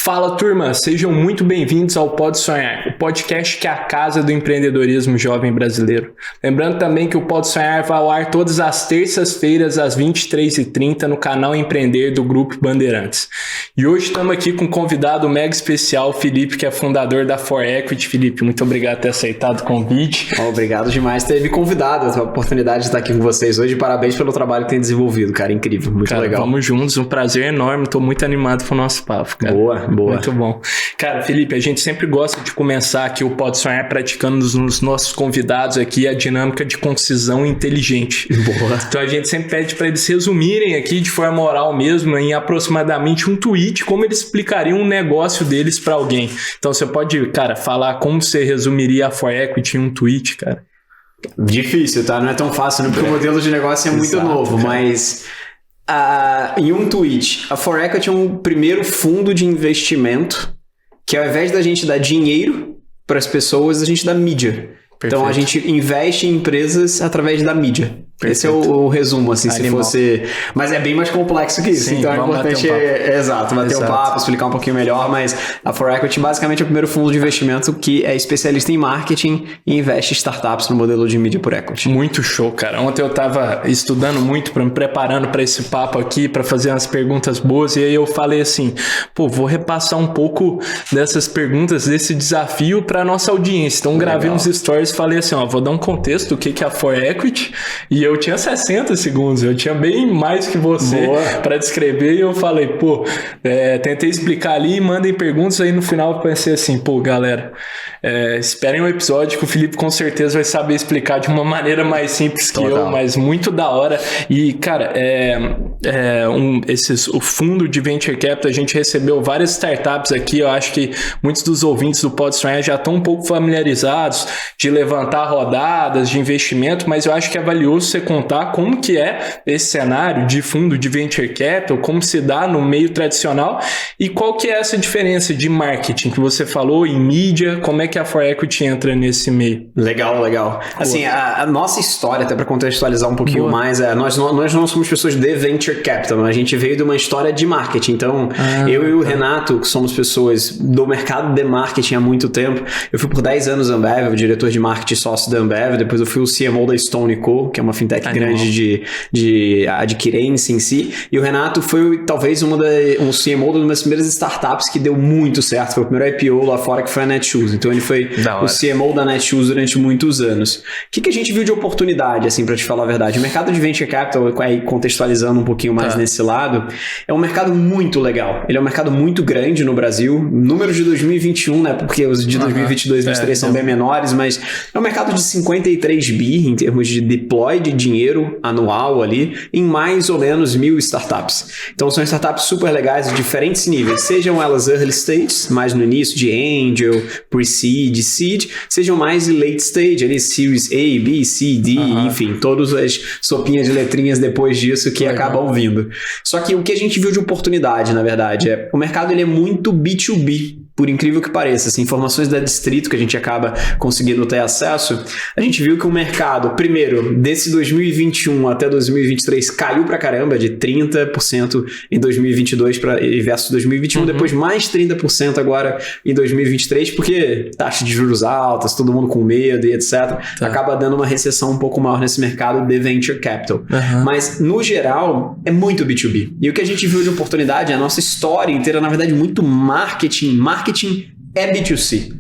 Fala, turma, sejam muito bem-vindos ao Pode Sonhar, o podcast que é a casa do empreendedorismo jovem brasileiro. Lembrando também que o Pode Sonhar vai ao ar todas as terças-feiras às 23h30 no canal Empreender do Grupo Bandeirantes. E hoje estamos aqui com um convidado mega especial, o Felipe, que é fundador da For Equity. Felipe, muito obrigado por ter aceitado o convite. Obrigado demais por ter me convidado, a oportunidade de estar aqui com vocês hoje. Parabéns pelo trabalho que tem desenvolvido, cara, incrível, muito legal. Vamos juntos, um prazer enorme, estou muito animado com o nosso papo, cara. Boa. Muito bom. Cara, Felipe, a gente sempre gosta de começar aqui o Pode Sonhar praticando nos nossos convidados aqui a dinâmica de concisão inteligente. Boa. Então a gente sempre pede para eles resumirem aqui de forma oral mesmo, em aproximadamente um tweet, como eles explicariam um negócio deles para alguém. Então você pode, cara, falar como você resumiria a For Equity em um tweet, cara? Difícil, tá? Não é tão fácil, porque o modelo de negócio é muito novo, cara. Mas... em um tweet, a For Equity é um primeiro fundo de investimento que ao invés da gente dar dinheiro para as pessoas, a gente dá mídia. Perfeito. Então a gente investe em empresas através da mídia. Perfeito. Esse é o resumo, assim, Animal. Se fosse... Mas é bem mais complexo que isso. Sim, então é importante bater um papo, explicar um pouquinho melhor, mas a For Equity basicamente é o primeiro fundo de investimento que é especialista em marketing e investe em startups no modelo de mídia por equity. Muito show, cara. Ontem eu tava estudando muito, me preparando para esse papo aqui, para fazer umas perguntas boas, e aí eu falei assim, vou repassar um pouco dessas perguntas, desse desafio para nossa audiência. Então gravei uns stories e falei assim, vou dar um contexto do que é a For Equity, e eu tinha 60 segundos, eu tinha bem mais que você para descrever, e eu falei, tentei explicar ali, mandem perguntas, aí no final eu pensei assim, galera, esperem o episódio que o Felipe com certeza vai saber explicar de uma maneira mais simples que eu, mas muito da hora. E, cara, o fundo de Venture Capital, a gente recebeu várias startups aqui, eu acho que muitos dos ouvintes do Pode Sonhar já estão um pouco familiarizados de levantar rodadas de investimento, mas eu acho que é valioso você contar como que é esse cenário de fundo de Venture Capital, como se dá no meio tradicional e qual que é essa diferença de marketing que você falou em mídia, como é que a For Equity entra nesse meio? Legal. Assim, a nossa história, até para contextualizar um pouquinho mais, nós não somos pessoas de Venture Capital, a gente veio de uma história de marketing, então eu e o Renato, que somos pessoas do mercado de marketing há muito tempo, eu fui por 10 anos da Ambev, o diretor de marketing sócio da Ambev, depois eu fui o CMO da Stone Co, que é uma fintech grande de adquirência em si, e o Renato foi talvez um CMO de uma das primeiras startups que deu muito certo, foi o primeiro IPO lá fora que foi a Netshoes, então ele foi o CMO da Netshoes durante muitos anos. O que a gente viu de oportunidade, assim, pra te falar a verdade? O mercado de Venture Capital, aí contextualizando um pouquinho mais nesse lado, é um mercado muito legal, ele é um mercado muito grande no Brasil, números de 2021, né, porque os de 2022 e 2023 são bem menores, mas é um mercado de 53 bi em termos de deploy de dinheiro anual ali, em mais ou menos 1.000 startups. Então são startups super legais de diferentes níveis, sejam elas early stage, mais no início de angel, pre-seed, seed, sejam mais late stage, ali series A, B, C, D, enfim, todas as sopinhas de letrinhas depois disso que acabam vindo. Só que o que a gente viu de oportunidade, na verdade, o mercado ele é muito B2B, por incrível que pareça, as informações da Distrito que a gente acaba conseguindo ter acesso, a gente viu que o mercado, primeiro, desse 2021 até 2023 caiu pra caramba, de 30% em 2022 versus 2021, depois mais 30% agora em 2023, porque taxa de juros altas, todo mundo com medo e etc. Acaba dando uma recessão um pouco maior nesse mercado de Venture Capital. Mas, no geral, é muito B2B. E o que a gente viu de oportunidade, a nossa história inteira, na verdade, muito marketing é B2C.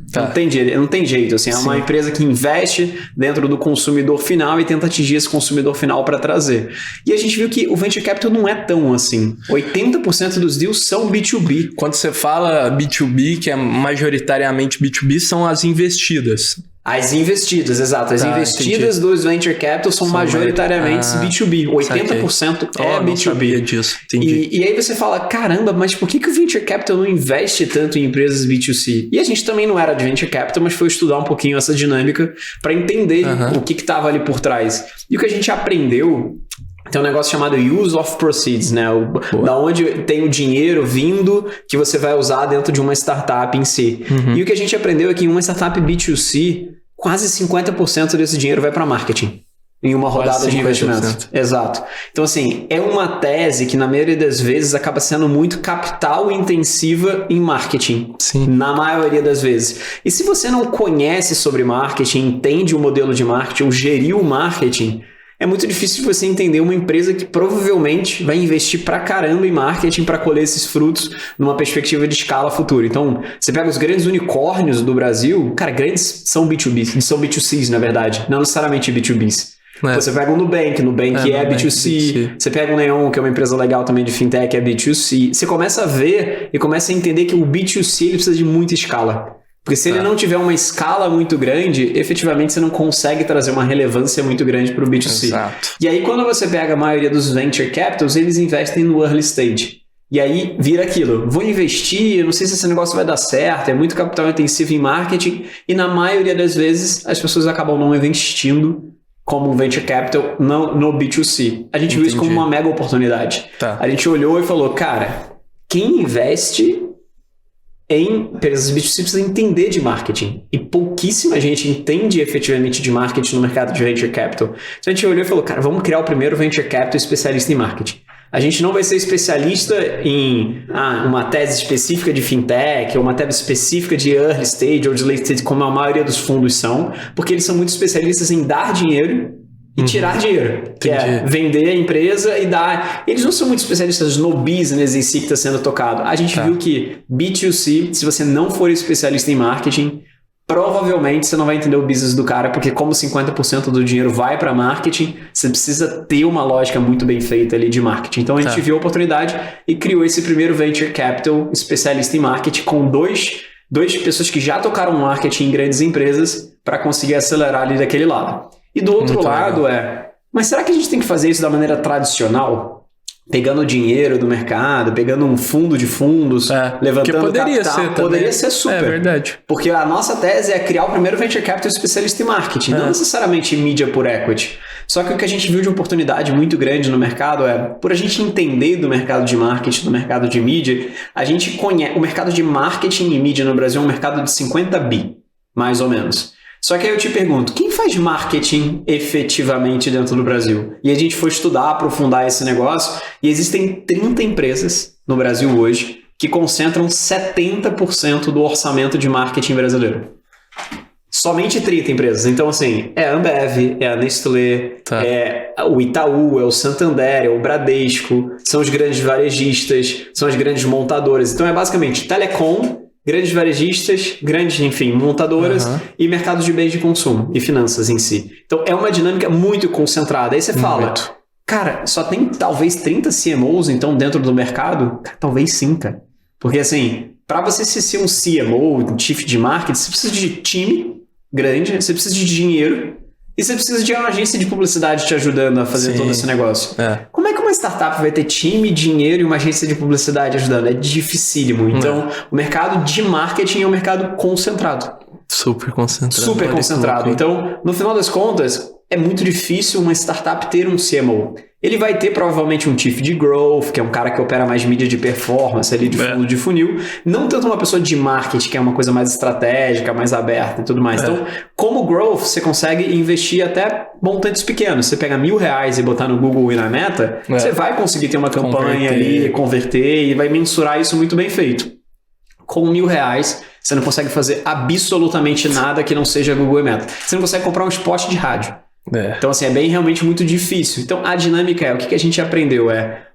Não tem jeito. Assim, é uma empresa que investe dentro do consumidor final e tenta atingir esse consumidor final para trazer. E a gente viu que o Venture Capital não é tão assim. 80% dos deals são B2B. Quando você fala B2B, que é majoritariamente B2B, são as investidas. As investidas, exato. As investidas dos Venture Capital são majoritariamente B2B. 80% é B2B. Não sabia disso. E aí você fala, caramba, mas por que o Venture Capital não investe tanto em empresas B2C? E a gente também não era de Venture Capital, mas foi estudar um pouquinho essa dinâmica para entender o que estava ali por trás. E o que a gente aprendeu... Tem um negócio chamado Use of Proceeds, né? Da onde tem o dinheiro vindo que você vai usar dentro de uma startup em si. E o que a gente aprendeu é que em uma startup B2C, quase 50% desse dinheiro vai para marketing. em uma rodada de investimento. Exato. Então, assim, é uma tese que, na maioria das vezes, acaba sendo muito capital intensiva em marketing. Sim. Na maioria das vezes. E se você não conhece sobre marketing, entende o modelo de marketing, ou gerir o marketing, é muito difícil você entender uma empresa que provavelmente vai investir pra caramba em marketing para colher esses frutos numa perspectiva de escala futura. Então, você pega os grandes unicórnios do Brasil, cara, grandes são B2B, são B2Cs, na verdade, não necessariamente B2Bs. Você pega o Nubank é B2C. Você pega o Neon, que é uma empresa legal também de fintech, é B2C. Você começa a ver e começa a entender que o B2C ele precisa de muita escala. Porque se ele não tiver uma escala muito grande, efetivamente você não consegue trazer uma relevância muito grande para o B2C. Exato. E aí quando você pega a maioria dos venture capitals, eles investem no early stage. E aí vira aquilo, vou investir, eu não sei se esse negócio vai dar certo, é muito capital intensivo em marketing, e na maioria das vezes as pessoas acabam não investindo como venture capital no B2C. A gente viu isso como uma mega oportunidade. A gente olhou e falou, cara, quem investe em empresas B2C precisa entender de marketing. E pouquíssima gente entende efetivamente de marketing no mercado de venture capital. Então a gente olhou e falou, cara, vamos criar o primeiro venture capital especialista em marketing. A gente não vai ser especialista em uma tese específica de fintech, ou uma tese específica de early stage ou de late stage, como a maioria dos fundos são, porque eles são muito especialistas em dar dinheiro e tirar dinheiro, que é vender a empresa e dar... Eles não são muito especialistas no business em si que está sendo tocado. A gente viu que B2C, se você não for especialista em marketing, provavelmente você não vai entender o business do cara, porque como 50% do dinheiro vai para marketing, você precisa ter uma lógica muito bem feita ali de marketing. Então a gente viu a oportunidade e criou esse primeiro venture capital especialista em marketing com duas pessoas que já tocaram marketing em grandes empresas para conseguir acelerar ali daquele lado. E do outro lado mas será que a gente tem que fazer isso da maneira tradicional? Pegando dinheiro do mercado, pegando um fundo de fundos, levantando capital. Poderia ser super. É verdade. Porque a nossa tese é criar o primeiro venture capital especialista em marketing, não necessariamente em mídia por equity. Só que o que a gente viu de oportunidade muito grande no mercado por a gente entender do mercado de marketing, do mercado de mídia, a gente conhece... O mercado de marketing e mídia no Brasil é um mercado de 50 bi, mais ou menos. Só que aí eu te pergunto, quem faz marketing efetivamente dentro do Brasil? E a gente foi estudar, aprofundar esse negócio, e existem 30 empresas no Brasil hoje que concentram 70% do orçamento de marketing brasileiro. Somente 30 empresas. Então, assim, é a Ambev, é a Nestlé, é o Itaú, é o Santander, é o Bradesco, são os grandes varejistas, são as grandes montadoras. Então, é basicamente telecom, grandes varejistas, grandes, enfim, montadoras e mercados de bens de consumo e finanças em si. Então, é uma dinâmica muito concentrada. Aí você fala, cara, só tem talvez 30 CMOs, então, dentro do mercado? Cara, talvez sim, cara. Porque, assim, para você ser um CMO, um chief de marketing, você precisa de time grande, você precisa de dinheiro e você precisa de uma agência de publicidade te ajudando a fazer todo esse negócio. Como é que uma startup vai ter time, dinheiro e uma agência de publicidade ajudando? É dificílimo. Então, o mercado de marketing é um mercado concentrado. Super concentrado. Super concentrado. Então, no final das contas, é muito difícil uma startup ter um CMO. Ele vai ter provavelmente um chief de growth, que é um cara que opera mais mídia de performance ali de fundo de funil. Não tanto uma pessoa de marketing, que é uma coisa mais estratégica, mais aberta e tudo mais. Então, como growth, você consegue investir até montantes pequenos. Você pega R$1.000 e botar no Google e na Meta, você vai conseguir ter uma campanha ali, converter e vai mensurar isso muito bem feito. Com R$1.000, você não consegue fazer absolutamente nada que não seja Google e Meta. Você não consegue comprar um spot de rádio. Então, assim, é bem realmente muito difícil. Então, a dinâmica o que a gente aprendeu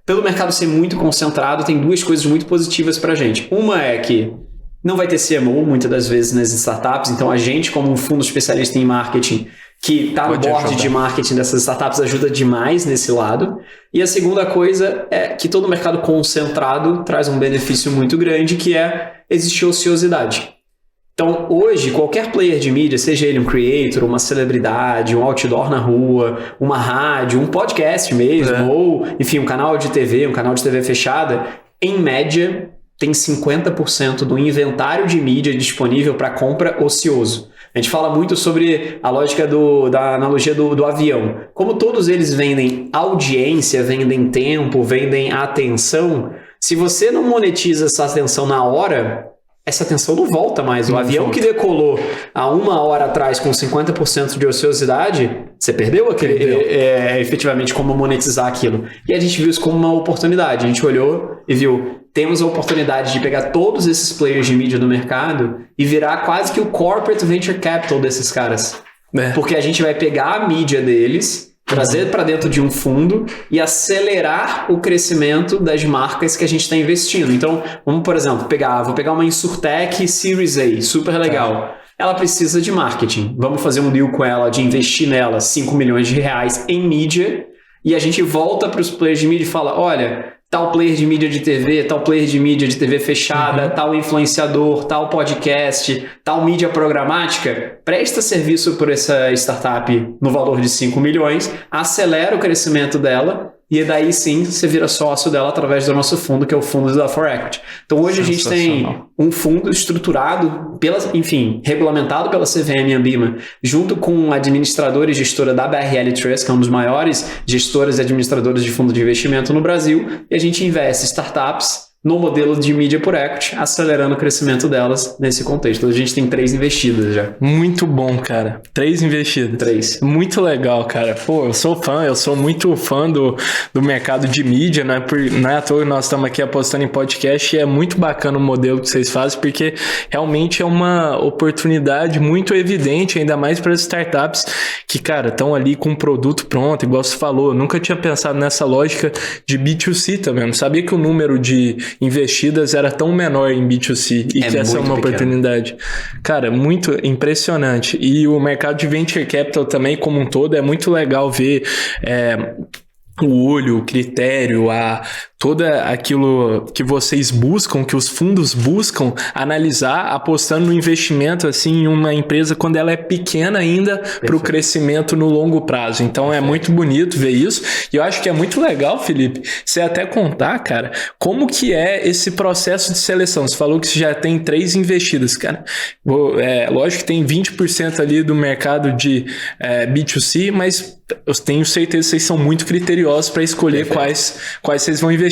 pelo mercado ser muito concentrado, tem duas coisas muito positivas pra gente. Uma é que não vai ter CMO, muitas das vezes, nas startups. Então, a gente, como um fundo especialista em marketing, que está no board de marketing dessas startups, ajuda demais nesse lado. E a segunda coisa é que todo mercado concentrado traz um benefício muito grande, que existir ociosidade. Então, hoje, qualquer player de mídia, seja ele um creator, uma celebridade, um outdoor na rua, uma rádio, um podcast mesmo, ou, enfim, um canal de TV fechada, em média, tem 50% do inventário de mídia disponível para compra ocioso. A gente fala muito sobre a lógica da analogia do avião. Como todos eles vendem audiência, vendem tempo, vendem atenção, se você não monetiza essa atenção na hora, essa atenção não volta mais. O avião que decolou há 1 hora atrás com 50% de ociosidade, você perdeu efetivamente como monetizar aquilo. E a gente viu isso como uma oportunidade. A gente olhou e viu, temos a oportunidade de pegar todos esses players de mídia do mercado e virar quase que o corporate venture capital desses caras. Porque a gente vai pegar a mídia deles, trazer para dentro de um fundo e acelerar o crescimento das marcas que a gente está investindo. Então, vamos, por exemplo, vou pegar uma Insurtech Series A, super legal. Ela precisa de marketing. Vamos fazer um deal com ela, de investir nela 5 milhões de reais em mídia, e a gente volta para os players de mídia e fala, olha, tal player de mídia de TV, tal player de mídia de TV fechada, tal influenciador, tal podcast, tal mídia programática, presta serviço por essa startup no valor de 5 milhões, acelera o crescimento dela, e daí sim você vira sócio dela através do nosso fundo, que é o fundo da For Equity. Então hoje a gente tem um fundo estruturado, regulamentado pela CVM e Ambima, junto com a administradora e gestora da BRL Trust, que é um dos maiores gestores e administradores de fundo de investimento no Brasil, e a gente investe em startups no modelo de mídia por equity, acelerando o crescimento delas nesse contexto. A gente tem 3 investidas já. Muito bom, cara. 3 investidas. 3. Muito legal, cara. Pô, eu sou muito fã do mercado de mídia, não é à toa que nós estamos aqui apostando em podcast, e é muito bacana o modelo que vocês fazem, porque realmente é uma oportunidade muito evidente, ainda mais para as startups que, cara, estão ali com um produto pronto, igual você falou. Eu nunca tinha pensado nessa lógica de B2C também. Não sabia que o número de investidas era tão menor em B2C e que essa é uma oportunidade. Cara, muito impressionante. E o mercado de Venture Capital também, como um todo, é muito legal ver o olho, o critério, todo aquilo que vocês buscam, que os fundos buscam analisar, apostando no investimento assim, em uma empresa quando ela é pequena ainda para o crescimento no longo prazo. Então é muito bonito ver isso, e eu acho que é muito legal, Felipe, você até contar, cara, como que é esse processo de seleção. Você falou que você já tem 3 investidas, cara. Lógico que tem 20% ali do mercado de B2C, mas eu tenho certeza que vocês são muito criteriosos para escolher quais vocês vão investir.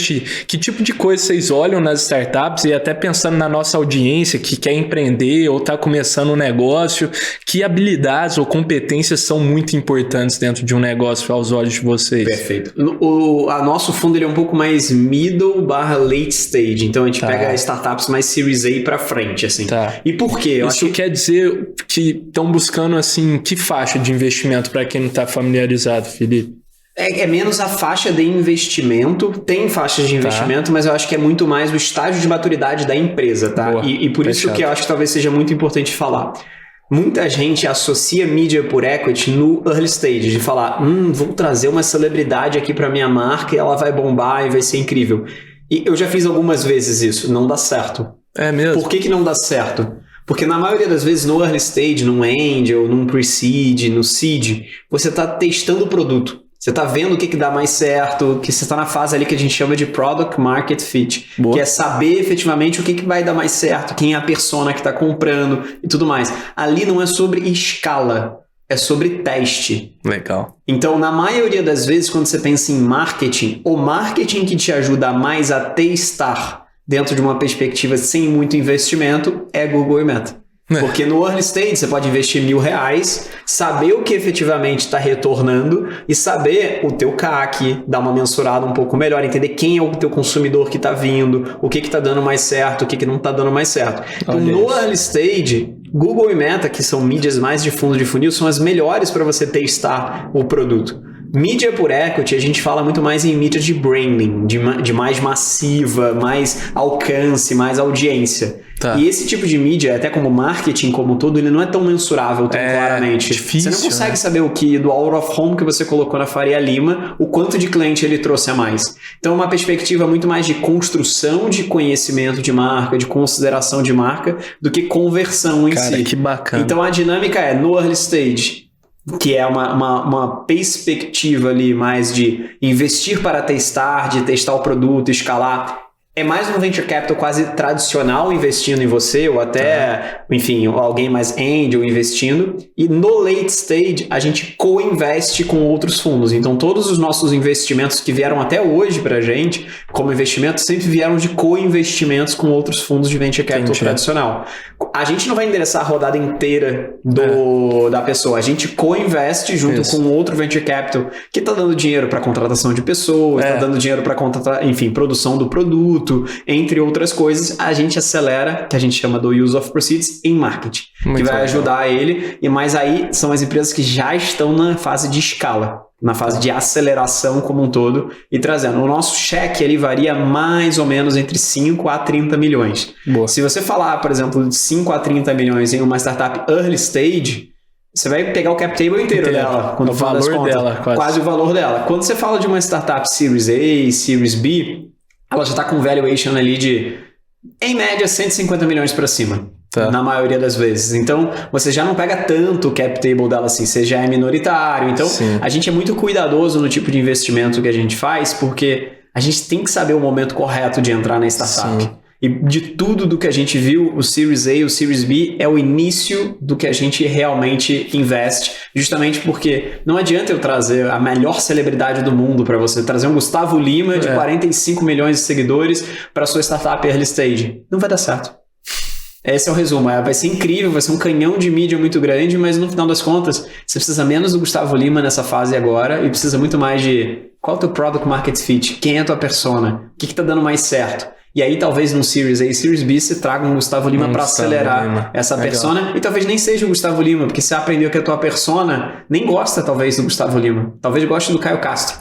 Que tipo de coisa vocês olham nas startups, e até pensando na nossa audiência que quer empreender ou está começando um negócio, que habilidades ou competências são muito importantes dentro de um negócio aos olhos de vocês? Perfeito. O nosso fundo ele é um pouco mais middle/late stage, então a gente pega startups mais Series A para frente, assim. E por quê? Isso quer dizer que estão buscando, assim, que faixa de investimento para quem não está familiarizado, Felipe? É menos a faixa de investimento, tem faixas de investimento, mas eu acho que é muito mais o estágio de maturidade da empresa, tá? Boa, e por isso que eu acho que talvez seja muito importante falar. Muita gente associa mídia por equity no early stage, de falar, vou trazer uma celebridade aqui para minha marca e ela vai bombar e vai ser incrível. E eu já fiz algumas vezes isso, não dá certo. É mesmo? Por que não dá certo? Porque na maioria das vezes no early stage, num angel, num pre-seed, no seed, você está testando o produto. Você está vendo o que dá mais certo, que você está na fase ali que a gente chama de Product Market Fit. Boa. Que é saber efetivamente o que vai dar mais certo, quem é a persona que está comprando e tudo mais. Ali não é sobre escala, é sobre teste. Legal. Então, na maioria das vezes, quando você pensa em marketing, o marketing que te ajuda mais a testar dentro de uma perspectiva sem muito investimento é Google e Meta. Porque no early stage você pode investir R$1.000, saber o que efetivamente está retornando e saber o teu CAC, dar uma mensurada um pouco melhor, entender quem é o teu consumidor que está vindo, o que está dando mais certo, o que não está dando mais certo. Então, no early stage, Google e Meta, que são mídias mais de fundo de funil, são as melhores para você testar o produto. Mídia por equity, a gente fala muito mais em mídia de branding, de mais massiva, mais alcance, mais audiência. E esse tipo de mídia, até como marketing como um todo, ele não é tão mensurável tão claramente. Difícil, você não consegue saber o que do out of home que você colocou na Faria Lima, o quanto de cliente ele trouxe a mais. Então, uma perspectiva muito mais de construção de conhecimento de marca, de consideração de marca, do que conversão em si. Cara, que bacana. Então, a dinâmica é, no early stage, que é uma perspectiva ali mais de investir para testar, de testar o produto, escalar. É mais um venture capital quase tradicional investindo em você, ou até, enfim, alguém mais angel investindo. E no late stage, a gente co-investe com outros fundos. Então, todos os nossos investimentos que vieram até hoje pra gente, como investimento sempre vieram de co-investimentos com outros fundos de venture capital tradicional. A gente não vai endereçar a rodada inteira da pessoa. A gente co-investe junto com outro venture capital que está dando dinheiro para contratação de pessoas, está dando dinheiro para produção do produto, entre outras coisas. A gente acelera, que a gente chama do use of proceeds, em marketing, que vai ajudar ele. Mas aí são as empresas que já estão na fase de escala, na fase de aceleração como um todo e trazendo. O nosso cheque ele varia mais ou menos entre 5 a 30 milhões. Boa. Se você falar, por exemplo, de 5 a 30 milhões em uma startup early stage, você vai pegar o cap table inteiro dela. Quando o valor dela, quase o valor dela. Quando você fala de uma startup Series A, Series B, ela já está com valuation ali de, em média, 150 milhões para cima. Na maioria das vezes. Então, você já não pega tanto o cap table dela assim, você já é minoritário. Então, a gente é muito cuidadoso no tipo de investimento que a gente faz, porque a gente tem que saber o momento correto de entrar na startup. Sim. E de tudo do que a gente viu, o Series A e o Series B é o início do que a gente realmente investe, justamente porque não adianta eu trazer a melhor celebridade do mundo para você, trazer um Gustavo Lima de 45 milhões de seguidores para sua startup early stage. Não vai dar certo. Esse é o resumo. Vai ser incrível, vai ser um canhão de mídia muito grande, mas no final das contas, você precisa menos do Gustavo Lima nessa fase agora e precisa muito mais de qual é o teu product market fit, quem é a tua persona, o que está dando mais certo. E aí talvez no Series A e Series B você traga um Gustavo Lima para acelerar essa persona. E talvez nem seja o Gustavo Lima, porque você aprendeu que a tua persona nem gosta talvez do Gustavo Lima. Talvez goste do Caio Castro.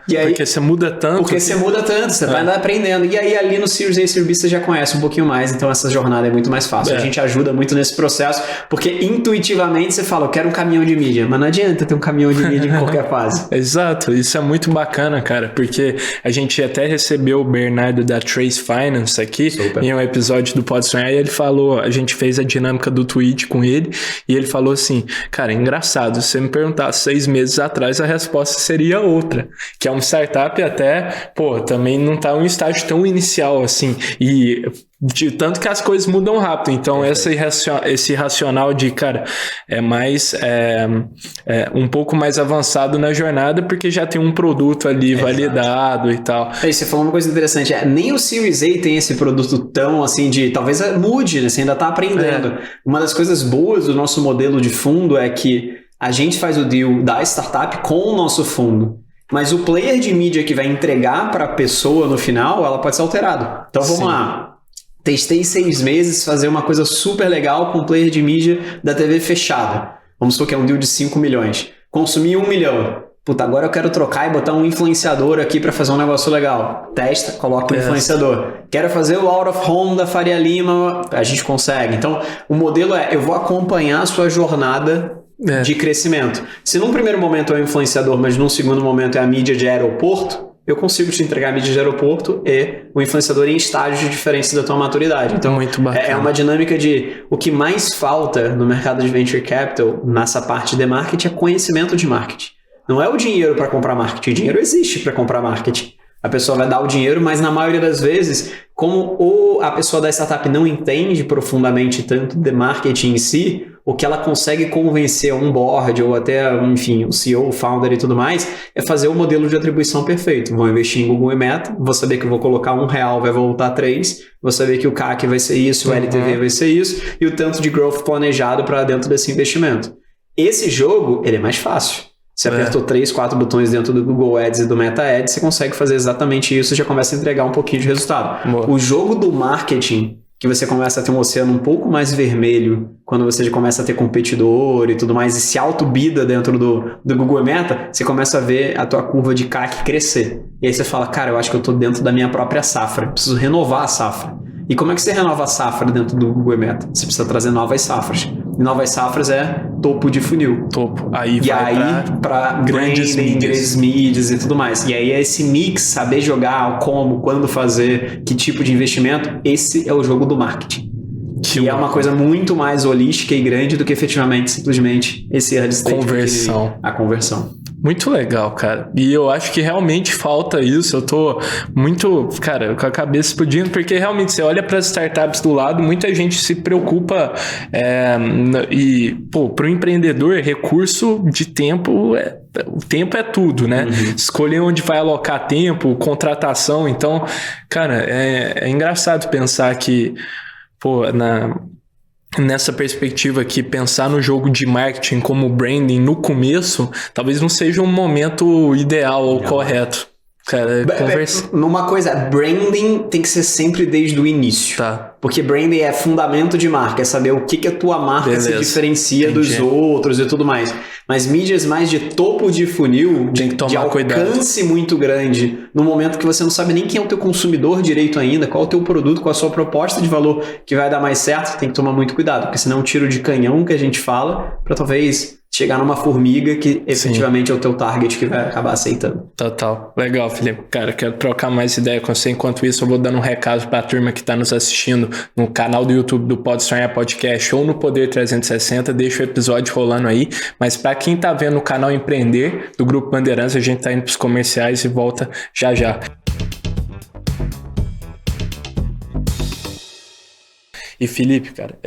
E aí, porque você muda tanto. Você vai andar aprendendo. E aí ali no Series A e Series B você já conhece um pouquinho mais, então essa jornada é muito mais fácil. A gente ajuda muito nesse processo, porque intuitivamente você fala, eu quero um caminhão de mídia, mas não adianta ter um caminhão de mídia em qualquer fase. Exato, isso é muito bacana, cara, porque a gente até recebeu o Bernardo da Trace Finance aqui, em um episódio do Pode Sonhar, e ele falou, a gente fez a dinâmica do tweet com ele, e ele falou assim, cara, é engraçado, se você me perguntasse 6 meses atrás, a resposta seria outra, que é uma startup até, também não tá em um estágio tão inicial assim, e de tanto que as coisas mudam rápido, então esse racional de, cara, é mais um pouco mais avançado na jornada, porque já tem um produto ali validado e tal. Você falou uma coisa interessante, nem o Series A tem esse produto tão assim de, talvez mude, né? Você ainda tá aprendendo. Uma das coisas boas do nosso modelo de fundo é que a gente faz o deal da startup com o nosso fundo. Mas o player de mídia que vai entregar para a pessoa no final, ela pode ser alterado. Então vamos lá. Testei 6 meses, fazer uma coisa super legal com o player de mídia da TV fechada. Vamos supor que é um deal de 5 milhões. Consumi 1 milhão. Puta, agora eu quero trocar e botar um influenciador aqui para fazer um negócio legal. Testa, coloca o influenciador. Quero fazer o out of home da Faria Lima, a gente consegue. Então, o modelo eu vou acompanhar a sua jornada de crescimento. Se num primeiro momento é o influenciador, mas num segundo momento é a mídia de aeroporto, eu consigo te entregar a mídia de aeroporto e o influenciador em estágios diferentes da tua maturidade. Então, muito bacana. É uma dinâmica de o que mais falta no mercado de venture capital, nessa parte de marketing, é conhecimento de marketing. Não é o dinheiro para comprar marketing. O dinheiro existe para comprar marketing. A pessoa vai dar o dinheiro, mas na maioria das vezes, como a pessoa da startup não entende profundamente tanto de marketing em si, o que ela consegue convencer um board ou até, enfim, o CEO, o founder e tudo mais, é fazer o modelo de atribuição perfeito. Vou investir em Google e Meta, vou saber que eu vou colocar R$1, vai voltar 3, vou saber que o CAC vai ser isso, o LTV vai ser isso, e o tanto de growth planejado para dentro desse investimento. Esse jogo, ele é mais fácil. Você apertou 3, 4 botões dentro do Google Ads e do Meta Ads, você consegue fazer exatamente isso e já começa a entregar um pouquinho de resultado. Boa. O jogo do marketing, que você começa a ter um oceano um pouco mais vermelho, quando você já começa a ter competidor e tudo mais, e se auto-bida dentro do Google Meta, você começa a ver a tua curva de CAC crescer. E aí você fala, cara, eu acho que eu estou dentro da minha própria safra, preciso renovar a safra. E como é que você renova a safra dentro do Google Meta? Você precisa trazer novas safras. E novas safras é topo de funil. Aí vai para grandes mídias e tudo mais. E aí é esse mix, saber jogar, como, quando fazer, que tipo de investimento, esse é o jogo do marketing. Que é uma coisa muito mais holística e grande do que efetivamente, simplesmente, esse early stage. Conversão. A conversão. Muito legal, cara. E eu acho que realmente falta isso. Eu tô muito, cara, com a cabeça explodindo, porque realmente você olha para as startups do lado, muita gente se preocupa e, pô, para o empreendedor, recurso de tempo o tempo é tudo, né? Escolher onde vai alocar tempo, contratação. Então, cara, é engraçado pensar que, pô, nessa perspectiva aqui, pensar no jogo de marketing como branding no começo, talvez não seja um momento ideal ou correto. Cara, numa coisa, branding tem que ser sempre desde o início. Tá. Porque branding é fundamento de marca, é saber o que a tua marca se diferencia dos outros e tudo mais. Mas mídias mais de topo de funil, de alcance muito grande, no momento que você não sabe nem quem é o teu consumidor direito ainda, qual é o teu produto, qual a sua proposta de valor que vai dar mais certo, você tem que tomar muito cuidado, porque senão é um tiro de canhão que a gente fala, para talvez chegar numa formiga que efetivamente é o teu target que vai acabar aceitando. Total. Legal, Felipe. Cara, quero trocar mais ideia com você. Enquanto isso, eu vou dando um recado para a turma que está nos assistindo no canal do YouTube do Pode Sonhar Podcast ou no Poder 360. Deixa o episódio rolando aí. Mas para quem tá vendo o canal Empreender do Grupo Bandeirantes, a gente tá indo pros comerciais e volta já já. E Felipe, cara,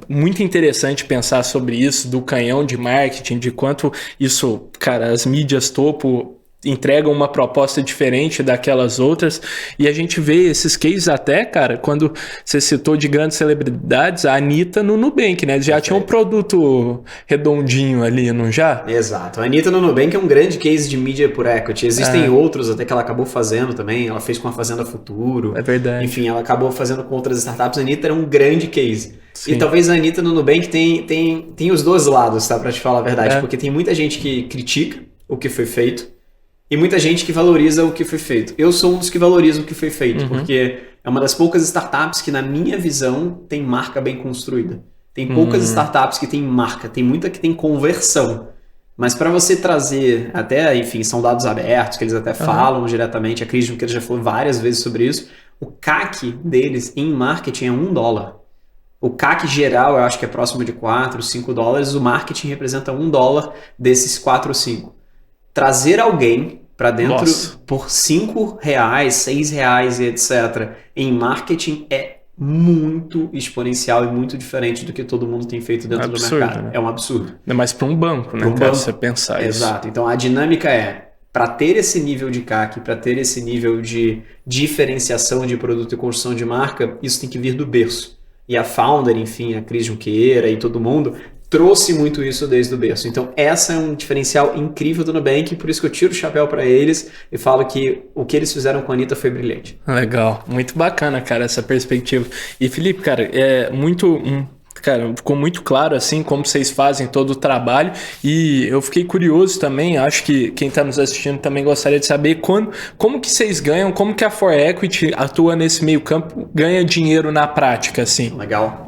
muito interessante pensar sobre isso, do canhão de marketing, de quanto isso, cara, as mídias topo entregam uma proposta diferente daquelas outras, e a gente vê esses cases até, cara, quando você citou de grandes celebridades, a Anitta no Nubank, né? Já tinha um produto redondinho ali, não já? Exato. A Anitta no Nubank é um grande case de mídia por equity. Existem outros até que ela acabou fazendo também, ela fez com a Fazenda Futuro. É verdade. Enfim, ela acabou fazendo com outras startups. A Anitta era um grande case. Sim. E talvez a Anitta no Nubank tem os dois lados, tá? Pra te falar a verdade. Porque tem muita gente que critica o que foi feito, e muita gente que valoriza o que foi feito. Eu sou um dos que valoriza o que foi feito, porque é uma das poucas startups que, na minha visão, tem marca bem construída. Tem poucas startups que tem marca, tem muita que tem conversão. Mas para você trazer, até, enfim, são dados abertos, que eles até falam diretamente, acredito que ele já falou várias vezes sobre isso, o CAC deles em marketing é $1. O CAC geral, eu acho que é próximo de 4, 5 dólares, o marketing representa $1 desses 4 ou 5. Trazer alguém para dentro por R$5, R$6 e etc. em marketing é muito exponencial e muito diferente do que todo mundo tem feito dentro do mercado. Né? É um absurdo. É mais para um banco, né? Para você pensar isso. Exato. Então a dinâmica é, para ter esse nível de CAC, para ter esse nível de diferenciação de produto e construção de marca, isso tem que vir do berço. E a founder, enfim, a Cris Junqueira e todo mundo trouxe muito isso desde o berço. Então, essa é um diferencial incrível do Nubank, por isso que eu tiro o chapéu para eles e falo que o que eles fizeram com a Anitta foi brilhante. Legal, muito bacana, cara, essa perspectiva. E, Felipe, cara, Cara, ficou muito claro, assim, como vocês fazem todo o trabalho, e eu fiquei curioso também, acho que quem está nos assistindo também gostaria de saber como que vocês ganham, como que a For Equity atua nesse meio campo, ganha dinheiro na prática, assim. Legal.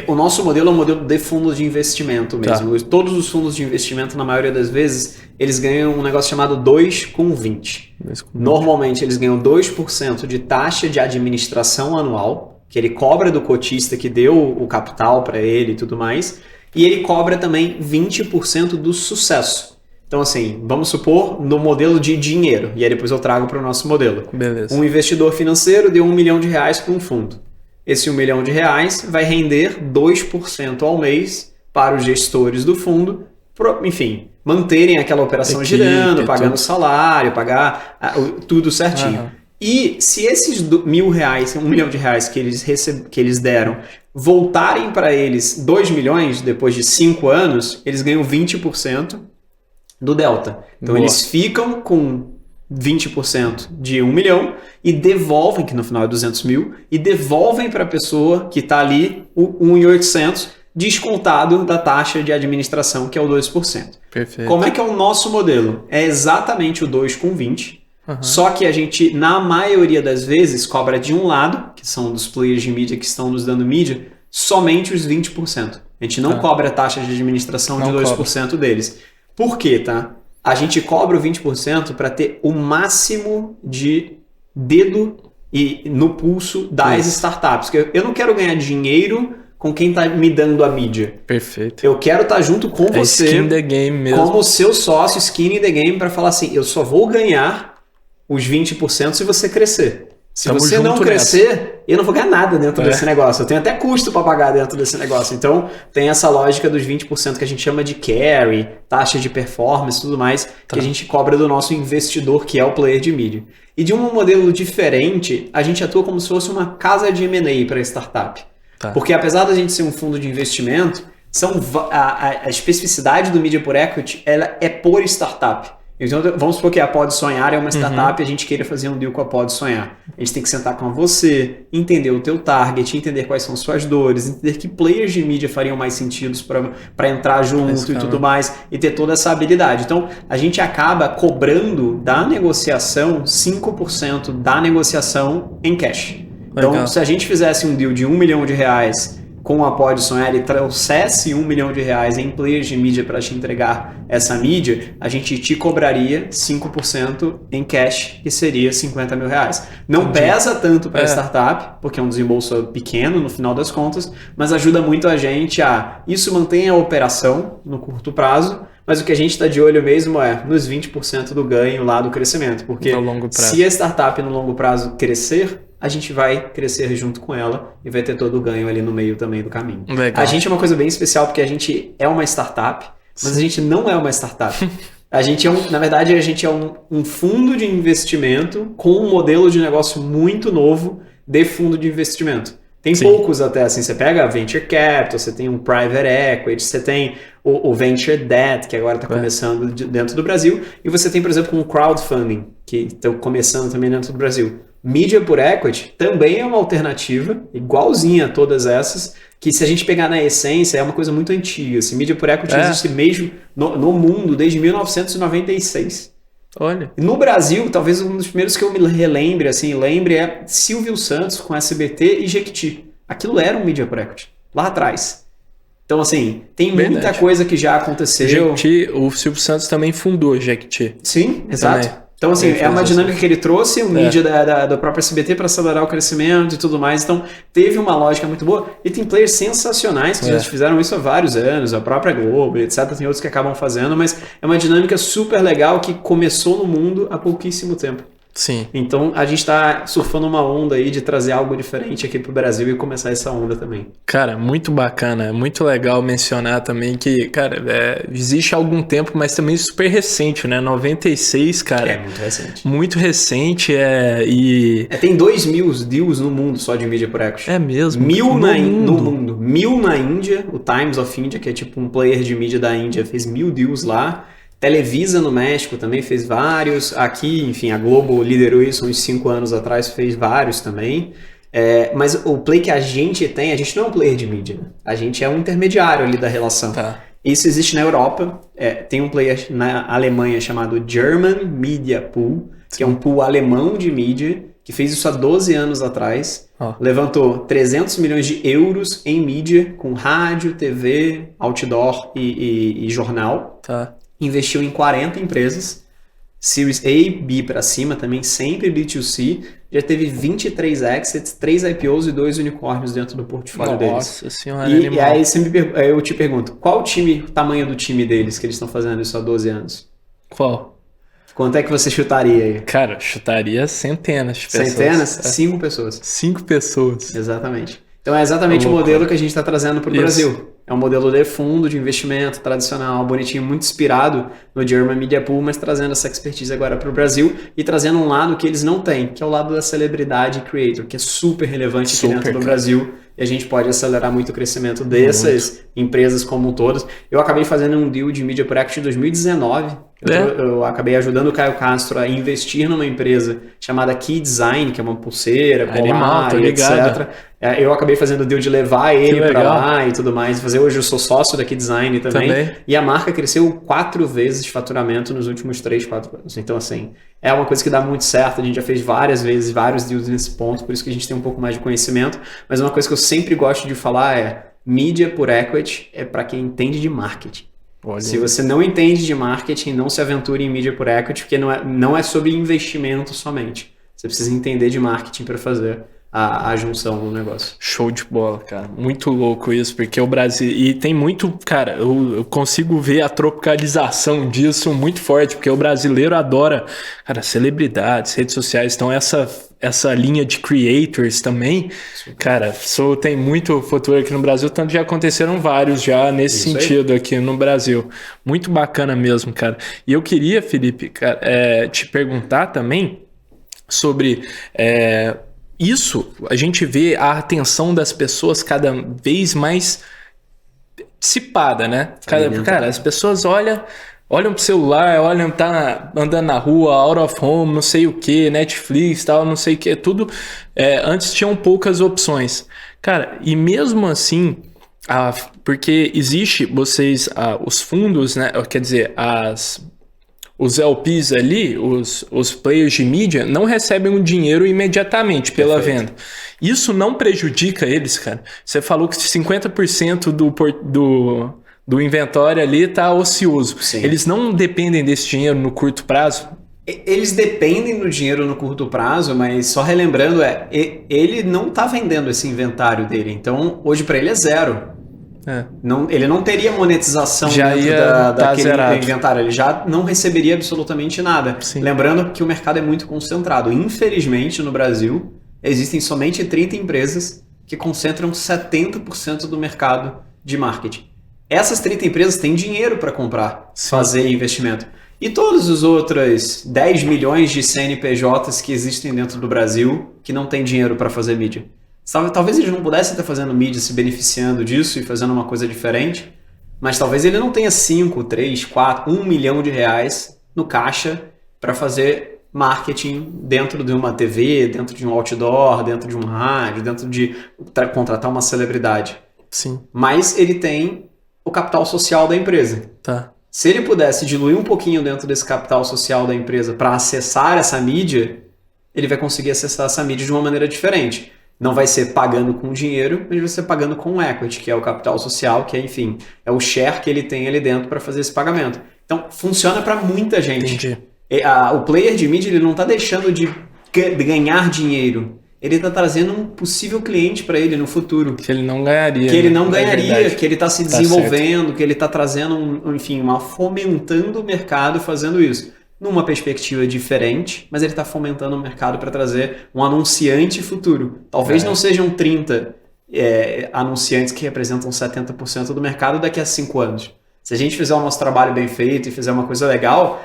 O nosso modelo é um modelo de fundos de investimento mesmo. Tá. Todos os fundos de investimento, na maioria das vezes, eles ganham um negócio chamado 2,20. Normalmente, eles ganham 2% de taxa de administração anual, que ele cobra do cotista que deu o capital para ele e tudo mais, e ele cobra também 20% do sucesso. Então, assim, vamos supor no modelo de dinheiro, e aí depois eu trago para o nosso modelo. Beleza. Um investidor financeiro deu R$1 milhão para um fundo. Esse R$1 milhão vai render 2% ao mês para os gestores do fundo, enfim, manterem aquela operação girando, pagando salário, pagar tudo certinho. E se esses R$1 milhão que eles deram voltarem para eles 2 milhões depois de 5 anos, eles ganham 20% do delta. Então eles ficam com 20% de 1 milhão e devolvem, que no final é 200 mil, e devolvem para a pessoa que está ali o 1.800 descontado da taxa de administração, que é o 2%. Perfeito. Como é que é o nosso modelo? É exatamente o 2,20. Só que a gente, na maioria das vezes, cobra de um lado, que são dos players de mídia que estão nos dando mídia, somente os 20%. A gente não cobra a taxa de administração de 2% deles. Por quê, tá? A gente cobra o 20% para ter o máximo de dedo no pulso das startups. Porque eu não quero ganhar dinheiro com quem tá me dando a mídia. Perfeito. Eu quero estar junto com você, skin the game mesmo. como seu sócio, skin in the game, para falar assim, eu só vou ganhar os 20% se você crescer. Se você não crescer, eu não vou ganhar nada dentro desse negócio. Eu tenho até custo para pagar dentro desse negócio. Então, tem essa lógica dos 20% que a gente chama de carry, taxa de performance e tudo mais, que a gente cobra do nosso investidor, que é o player de mídia. E de um modelo diferente, a gente atua como se fosse uma casa de M&A para startup. Porque apesar da gente ser um fundo de investimento, a especificidade do Media por Equity ela é por startup. Então, vamos supor que a Pode Sonhar é uma startup e a gente queira fazer um deal com a Pode Sonhar. A gente tem que sentar com você, entender o teu target, entender quais são suas dores, entender que players de mídia fariam mais sentido para entrar junto e tudo mais, e ter toda essa habilidade. Então, a gente acaba cobrando da negociação 5% da negociação em cash. Então, se a gente fizesse um deal de R$1 milhão com a Pode Sonhar e trouxesse R$1 milhão em players de mídia para te entregar essa mídia, a gente te cobraria 5% em cash, que seria R$50 mil. Não pesa tanto para a startup, porque é um desembolso pequeno no final das contas, mas ajuda muito a gente isso mantém a operação no curto prazo, mas o que a gente está de olho mesmo é nos 20% do ganho lá do crescimento, porque se a startup no longo prazo crescer, a gente vai crescer junto com ela e vai ter todo o ganho ali no meio também do caminho. Legal. A gente é uma coisa bem especial porque a gente é uma startup, mas a gente não é uma startup. A gente na verdade, a gente é um fundo de investimento com um modelo de negócio muito novo de fundo de investimento. Tem poucos até, assim, você pega a Venture Capital, você tem um Private Equity, você tem o Venture Debt, que agora está começando dentro do Brasil, e você tem, por exemplo, um Crowdfunding, que está começando também dentro do Brasil. Mídia por Equity também é uma alternativa, igualzinha a todas essas, que se a gente pegar na essência, é uma coisa muito antiga. Assim, Mídia por Equity existe mesmo no mundo desde 1996. Olha. No Brasil, talvez um dos primeiros que eu me relembre, é Silvio Santos com SBT e Jequiti. Aquilo era um Media por Equity, lá atrás. Então, assim, tem muita coisa que já aconteceu. Jequiti, o Silvio Santos também fundou Jequiti. Sim, exato. Também. Então, assim, é uma dinâmica que ele trouxe, o mídia da própria SBT para acelerar o crescimento e tudo mais. Então, teve uma lógica muito boa. E tem players sensacionais que já fizeram isso há vários anos, a própria Globo, etc. Tem outros que acabam fazendo, mas é uma dinâmica super legal que começou no mundo há pouquíssimo tempo. Sim. Então, a gente está surfando uma onda aí de trazer algo diferente aqui pro Brasil e começar essa onda também. Cara, muito bacana. Muito legal mencionar também que, cara, existe há algum tempo, mas também super recente, né? 96, cara. É muito recente. Muito recente, tem 2.000 deals no mundo só de Media por Equity. É mesmo? 1.000 no mundo. 1.000 na Índia, o Times of India, que é tipo um player de mídia da Índia, fez 1.000 deals lá. Televisa no México também fez vários. Aqui, enfim, a Globo liderou isso uns 5 anos atrás, fez vários também. Mas o play que a gente não é um player de mídia. A gente é um intermediário ali da relação. Isso existe na Europa. Tem um player na Alemanha chamado German Media Pool, que é um pool alemão de mídia, que fez isso há 12 anos atrás. Levantou 300 milhões de euros em mídia, com rádio, TV, outdoor e jornal. Investiu em 40 empresas, Series A, B para cima também, sempre B2C, já teve 23 exits, 3 IPOs e 2 unicórnios dentro do portfólio deles. Nossa senhora, e aí eu te pergunto, qual o tamanho do time deles que eles estão fazendo isso há 12 anos? Qual? Quanto é que você chutaria aí? Cara, chutaria centenas de pessoas. Centenas? 5 pessoas. 5 pessoas. Exatamente. Então é exatamente o modelo que a gente está trazendo para o Brasil. É um modelo de fundo de investimento tradicional, bonitinho, muito inspirado no German Media Pool, mas trazendo essa expertise agora para o Brasil e trazendo um lado que eles não têm, que é o lado da celebridade creator, que é super relevante aqui dentro do Brasil. E a gente pode acelerar muito o crescimento dessas empresas como um todo. Eu acabei fazendo um deal de Media por Equity em 2019. Eu acabei ajudando o Caio Castro a investir numa empresa chamada Key Design, que é uma pulseira, colar, etc. Eu acabei fazendo o deal de levar ele para lá e tudo mais. Hoje eu sou sócio da Key Design também. E a marca cresceu 4 vezes de faturamento nos últimos 3, 4 anos. Então, assim, é uma coisa que dá muito certo. A gente já fez várias vezes, vários deals nesse ponto, por isso que a gente tem um pouco mais de conhecimento. Mas uma coisa que eu sempre gosto de falar é: Media por Equity é para quem entende de marketing. Se você não entende de marketing, não se aventure em Media por Equity, porque não é sobre investimento somente. Você precisa entender de marketing para fazer. a junção no negócio. Show de bola, cara. Muito louco isso, porque o Brasil... E tem muito... Cara, eu consigo ver a tropicalização disso muito forte, porque o brasileiro adora, cara, celebridades, redes sociais. Então, essa linha de creators também, cara, tem muito futuro aqui no Brasil, tanto já aconteceram vários já nesse sentido aqui no Brasil. Muito bacana mesmo, cara. E eu queria, Felipe, cara, te perguntar também sobre... Isso, a gente vê a atenção das pessoas cada vez mais dissipada, né? Cara, as pessoas olham pro celular, tá andando na rua, out of home, não sei o que, Netflix, tal, não sei o que, tudo. Antes tinham poucas opções. Cara, e mesmo assim, porque existe os fundos, né? Quer dizer, os LPs ali, os players de mídia, não recebem um dinheiro imediatamente pela venda. Isso não prejudica eles, cara. Você falou que 50% do inventório ali tá ocioso. Sim. Eles não dependem desse dinheiro no curto prazo? Eles dependem do dinheiro no curto prazo, mas só relembrando, ele não tá vendendo esse inventário dele. Então, hoje para ele é zero. Ele não teria monetização dentro daquele inventário, ele já não receberia absolutamente nada. Sim. Lembrando que o mercado é muito concentrado. Infelizmente, no Brasil, existem somente 30 empresas que concentram 70% do mercado de marketing. Essas 30 empresas têm dinheiro para comprar, fazer investimento. E todos os outros 10 milhões de CNPJs que existem dentro do Brasil que não têm dinheiro para fazer mídia. Talvez eles não pudessem estar fazendo mídia, se beneficiando disso e fazendo uma coisa diferente, mas talvez ele não tenha 5, 3, 4, 1 milhão de reais no caixa para fazer marketing dentro de uma TV, dentro de um outdoor, dentro de um rádio, dentro de contratar uma celebridade. Sim. Mas ele tem o capital social da empresa. Tá. Se ele pudesse diluir um pouquinho dentro desse capital social da empresa para acessar essa mídia, ele vai conseguir acessar essa mídia de uma maneira diferente. Não vai ser pagando com dinheiro, mas vai ser pagando com equity, que é o capital social, que é, enfim, é o share que ele tem ali dentro para fazer esse pagamento. Então, funciona para muita gente. Entendi. O player de mídia ele não está deixando de ganhar dinheiro. Ele está trazendo um possível cliente para ele no futuro. Que ele não ganharia. Que ele não ganharia, que ele está se desenvolvendo, que ele está trazendo, fomentando o mercado fazendo isso. Numa perspectiva diferente, mas ele está fomentando o mercado para trazer um anunciante futuro. Talvez não sejam 30 anunciantes que representam 70% do mercado daqui a 5 anos. Se a gente fizer o nosso trabalho bem feito e fizer uma coisa legal,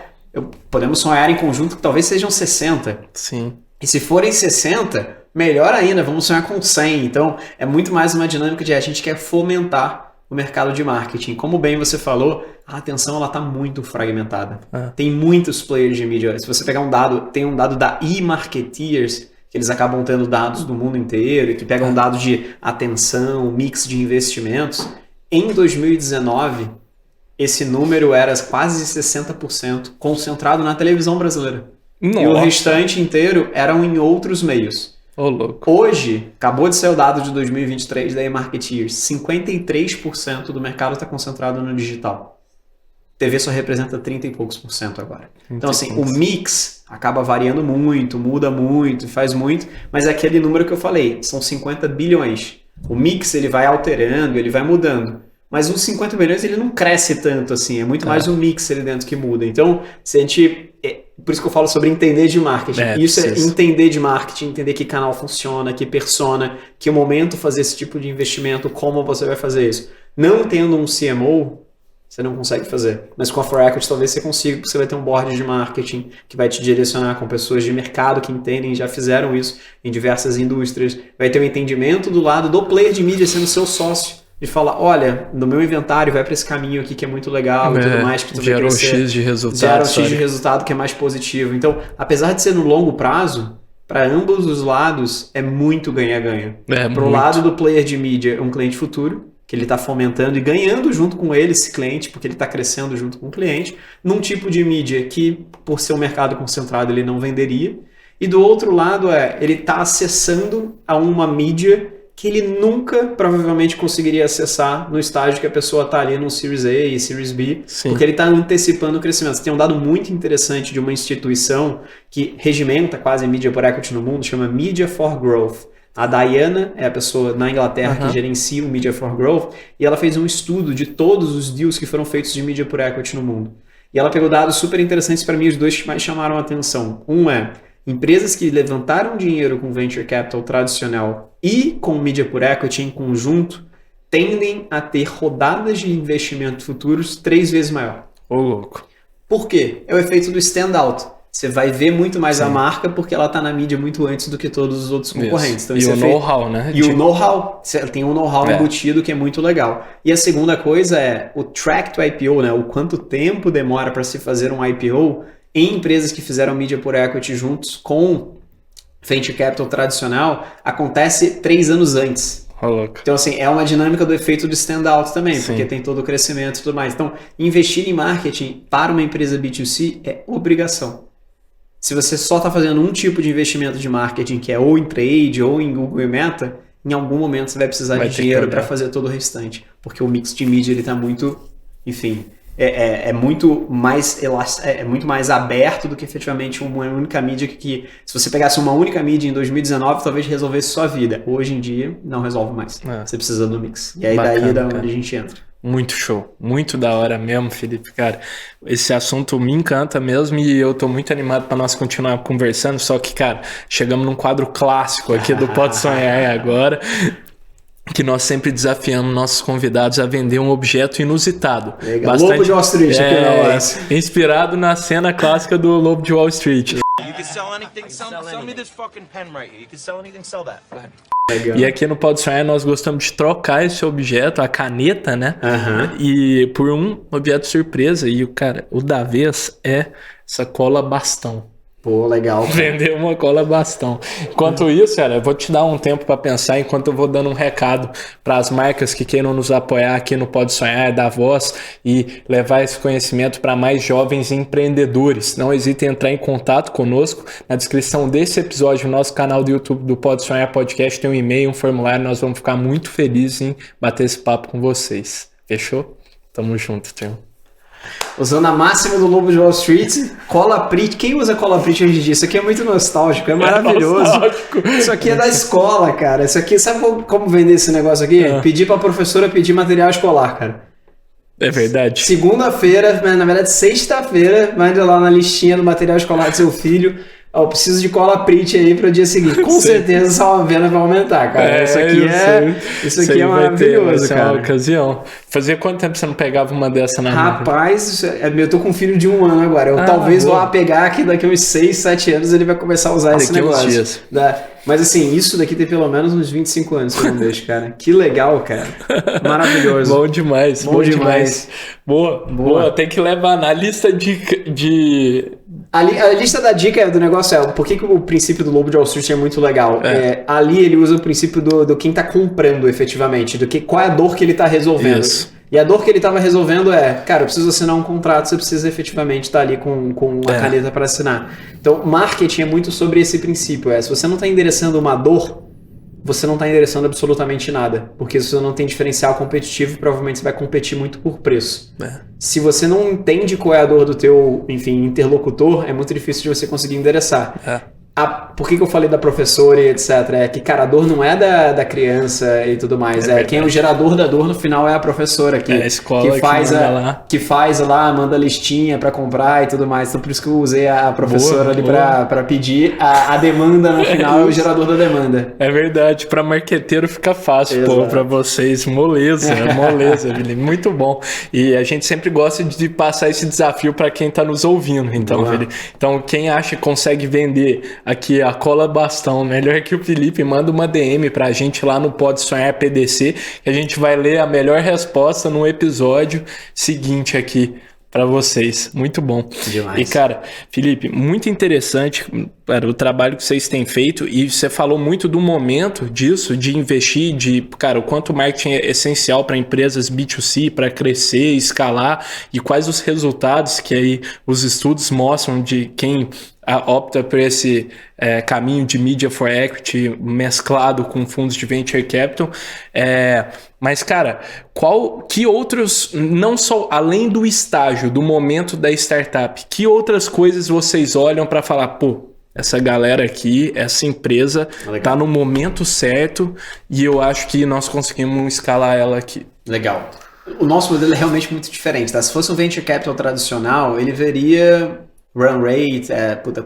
podemos sonhar em conjunto que talvez sejam 60. Sim. E se forem 60, melhor ainda, vamos sonhar com 100. Então, é muito mais uma dinâmica de a gente quer fomentar o mercado de marketing. Como bem você falou, a atenção está muito fragmentada. Tem muitos players de mídia. Se você pegar um dado, tem um dado da eMarketeers, que eles acabam tendo dados do mundo inteiro, que pegam dados de atenção, mix de investimentos. Em 2019, esse número era quase 60% concentrado na televisão brasileira. Nossa. E o restante inteiro eram em outros meios. Louco. Hoje, acabou de sair o dado de 2023 da eMarketeers, 53% do mercado está concentrado no digital. TV só representa 30 e poucos por cento agora. Então, assim, o mix acaba variando muito, muda muito, faz muito, mas é aquele número que eu falei, são 50 bilhões. O mix ele vai alterando, ele vai mudando. Mas os 50 milhões ele não cresce tanto assim, é muito mais o mix ali dentro que muda. Então, se a gente... Por isso que eu falo sobre entender de marketing. Isso é entender de marketing, entender que canal funciona, que persona, que momento fazer esse tipo de investimento, como você vai fazer isso. Não tendo um CMO, você não consegue fazer. Mas com a For Equity talvez você consiga, porque você vai ter um board de marketing que vai te direcionar com pessoas de mercado que entendem, já fizeram isso em diversas indústrias. Vai ter um entendimento do lado do player de mídia sendo seu sócio. De falar, olha, no meu inventário vai para esse caminho aqui que é muito legal e tudo mais. Que tu gera um X de resultado. Gera um X de resultado que é mais positivo. Então, apesar de ser no longo prazo, para ambos os lados é muito ganha-ganha. Para o lado do player de mídia, é um cliente futuro, que ele está fomentando e ganhando junto com ele esse cliente, porque ele está crescendo junto com o cliente, num tipo de mídia que, por ser um mercado concentrado, ele não venderia. E do outro lado, ele está acessando a uma mídia que ele nunca, provavelmente, conseguiria acessar no estágio que a pessoa está ali no Series A e Series B, porque ele está antecipando o crescimento. Você tem um dado muito interessante de uma instituição que regimenta quase a mídia por equity no mundo, chama Media for Growth. A Diana é a pessoa na Inglaterra que gerencia o Media for Growth, e ela fez um estudo de todos os deals que foram feitos de Media por Equity no mundo. E ela pegou dados super interessantes para mim, os dois que mais chamaram a atenção. Um é, empresas que levantaram dinheiro com Venture Capital tradicional e com Media por Equity em conjunto, tendem a ter rodadas de investimento futuros 3 vezes maior. Ô, louco. Por quê? É o efeito do standout. Você vai ver muito mais a marca porque ela está na mídia muito antes do que todos os outros concorrentes. Então, e o know-how, né? E o know-how. Tem um know-how embutido que é muito legal. E a segunda coisa é o track to IPO, né? O quanto tempo demora para se fazer um IPO em empresas que fizeram mídia por equity juntos com venture capital tradicional, acontece 3 anos antes. Então, assim, é uma dinâmica do efeito do standout também, porque tem todo o crescimento e tudo mais. Então, investir em marketing para uma empresa B2C é obrigação. Se você só está fazendo um tipo de investimento de marketing, que é ou em trade ou em Google e Meta, em algum momento você vai precisar de dinheiro para fazer todo o restante. Porque o mix de mídia está muito, enfim, é muito mais aberto do que efetivamente uma única mídia que se você pegasse uma única mídia em 2019, talvez resolvesse sua vida. Hoje em dia, não resolve mais. Você precisa do mix. E aí daí é da onde a gente entra. Muito show, muito da hora mesmo, Felipe, cara, esse assunto me encanta mesmo e eu tô muito animado para nós continuar conversando, só que, cara, chegamos num quadro clássico aqui do Pode Sonhar agora, que nós sempre desafiamos nossos convidados a vender um objeto inusitado. Legal. Lobo de Wall Street aqui na hora. Inspirado na cena clássica do Lobo de Wall Street. You can sell anything, sell me this fucking pen right here. You can sell anything, sell that. Go ahead. Legal. E aqui no Pode Sonhar nós gostamos de trocar esse objeto, a caneta, né? E por um objeto surpresa. E o da vez é essa cola bastão. Pô, legal. Cara. Vender uma cola bastão. Enquanto isso, cara, eu vou te dar um tempo para pensar enquanto eu vou dando um recado para as marcas que queiram nos apoiar aqui no Pode Sonhar, dar voz e levar esse conhecimento para mais jovens empreendedores. Não hesitem em entrar em contato conosco. Na descrição desse episódio, no nosso canal do YouTube do Pode Sonhar Podcast, tem um e-mail, um formulário. Nós vamos ficar muito felizes em bater esse papo com vocês. Fechou? Tamo junto, turma. Usando a máxima do Lobo de Wall Street, cola Prit. Quem usa cola Prit hoje em dia? Isso aqui é muito nostálgico, é maravilhoso. Isso aqui é da escola, cara. Isso aqui, sabe como vender esse negócio aqui? Pedir pra professora pedir material escolar, cara. É verdade. Segunda-feira, na verdade sexta-feira, vai lá na listinha do material escolar do seu filho. Eu preciso de cola Prit aí para o dia seguinte. Com certeza essa venda vai aumentar, cara. Isso aqui é maravilhoso, cara. É uma ocasião. Fazia quanto tempo você não pegava uma dessa na mão? Rapaz, eu tô com um filho de 1 ano agora. Eu talvez vá pegar aqui daqui uns 6, 7 anos ele vai começar a usar esse negócio. Uns dias. Mas assim, isso daqui tem pelo menos uns 25 anos que eu não deixo, cara. Que legal, cara. Maravilhoso. Bom demais. Bom demais. Boa. Tem que levar na lista de... A lista da dica do negócio é por que o princípio do Lobo de Wall Street é muito legal. Ali ele usa o princípio do quem tá comprando efetivamente, qual é a dor que ele tá resolvendo. Isso. E a dor que ele estava resolvendo cara, eu preciso assinar um contrato, você precisa efetivamente estar ali com uma caneta para assinar. Então, marketing é muito sobre esse princípio. Se você não está endereçando uma dor, você não está endereçando absolutamente nada. Porque se você não tem diferencial competitivo, provavelmente você vai competir muito por preço. Se você não entende qual é a dor do teu, enfim, interlocutor, é muito difícil de você conseguir endereçar. Por que eu falei da professora e etc? É que, cara, a dor não é da criança e tudo mais. Quem é o gerador da dor no final é a professora a escola que faz lá, manda listinha pra comprar e tudo mais. Então por isso que eu usei a professora ali pra pedir. A demanda no final é o gerador da demanda. É verdade. Pra marqueteiro fica fácil, pra vocês. Moleza, Felipe. Muito bom. E a gente sempre gosta de passar esse desafio pra quem tá nos ouvindo. Então, Felipe, quem acha que consegue vender aqui a cola bastão, melhor que o Felipe, manda uma DM pra gente lá no Pode Sonhar PDC, que a gente vai ler a melhor resposta no episódio seguinte aqui para vocês. Muito bom. Demais. E, cara, Felipe, muito interessante, cara, o trabalho que vocês têm feito, e você falou muito do momento disso, de investir, cara, o quanto o marketing é essencial para empresas B2C, para crescer, escalar, e quais os resultados que aí os estudos mostram de quem opta por esse caminho de Media for Equity mesclado com fundos de Venture Capital. Mas, cara, que outros, não só além do estágio, do momento da startup, que outras coisas vocês olham para falar, essa galera aqui, essa empresa tá no momento certo e eu acho que nós conseguimos escalar ela aqui. Legal. O nosso modelo é realmente muito diferente, tá? Se fosse um venture capital tradicional, ele veria run rate,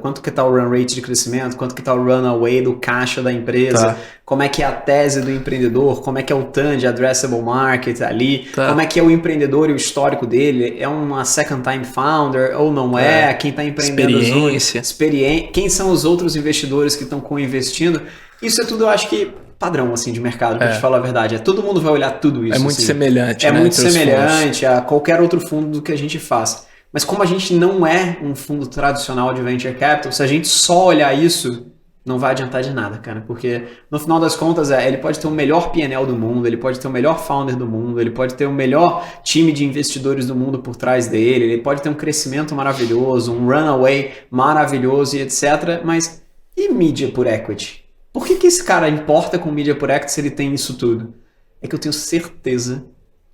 quanto que tá o run rate de crescimento, quanto que tá o runaway do caixa da empresa, como é que é a tese do empreendedor, como é que é o TAM de addressable market ali, como é que é o empreendedor e o histórico dele, é uma second time founder ou não é, quem tá empreendendo experiência, quem são os outros investidores que estão co-investindo, isso é tudo eu acho que padrão assim de mercado, pra te falar a verdade, todo mundo vai olhar tudo isso. É muito assim. semelhante, né? Muito semelhante a qualquer outro fundo que a gente faça. Mas como a gente não é um fundo tradicional de venture capital, se a gente só olhar isso, não vai adiantar de nada, cara. Porque no final das contas, ele pode ter o melhor P&L do mundo, ele pode ter o melhor founder do mundo, ele pode ter o melhor time de investidores do mundo por trás dele, ele pode ter um crescimento maravilhoso, um runaway maravilhoso e etc. Mas e mídia por equity? Por que esse cara importa com mídia por equity se ele tem isso tudo? É que eu tenho certeza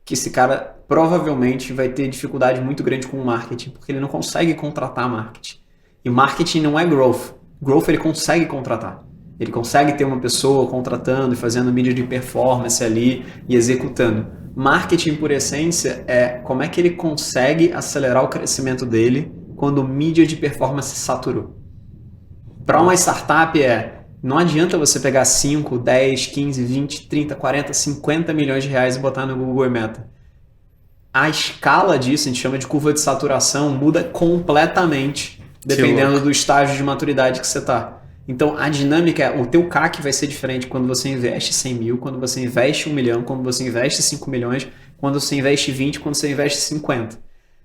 que esse cara provavelmente vai ter dificuldade muito grande com o marketing, porque ele não consegue contratar marketing. E marketing não é growth. Growth ele consegue contratar. Ele consegue ter uma pessoa contratando e fazendo mídia de performance ali e executando. Marketing, por essência, é como é que ele consegue acelerar o crescimento dele quando mídia de performance saturou. Para uma startup não adianta você pegar 5, 10, 15, 20, 30, 40, 50 milhões de reais e botar no Google e Meta. A escala disso, a gente chama de curva de saturação, muda completamente dependendo do estágio de maturidade que você está. Então, a dinâmica o teu CAC vai ser diferente quando você investe 100 mil, quando você investe 1 milhão, quando você investe 5 milhões, quando você investe 20, quando você investe 50.